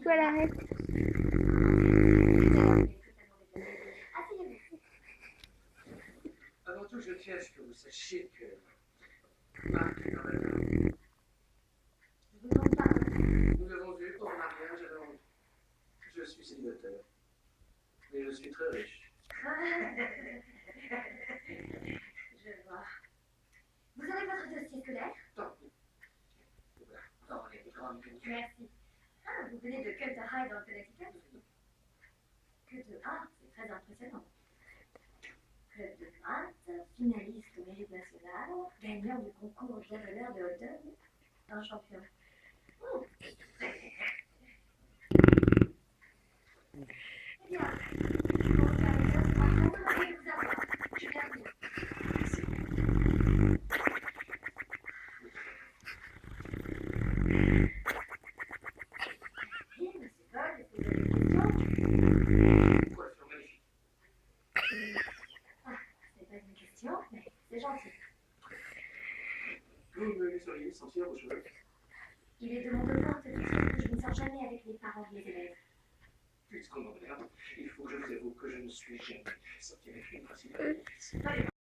Voilà, arrête. Avant tout, je tiens à ce que vous sachiez que Marc est un malade. Nous l'avons vu au mariage, alors je suis célibataire. Mais je suis très riche. Je vois. Vous avez votre dossier scolaire? Tant pis. Voilà, dans les grandes lignes. Merci. Ah, vous venez de Culter High dans le Connecticut? Culter High, c'est très impressionnant. Club de maths, finaliste au mérite national, gagnant du concours javeleur de hauteur, un champion. Oh. Eh bien, on va faire les autres. Par contre, je vais vous avoir. Je viens de vous. Oui, monsieur Paul, est-ce que vous avez des questions? Coiffure magnifique. Ah, c'est pas une question, mais c'est gentil. Vous me laisseriez sentir vos cheveux? Il est de mon devoir de dire que je ne sors jamais avec les parents de mes élèves. Puisqu'on en est là, il faut que je vous avoue que je ne suis jamais sorti avec une principale.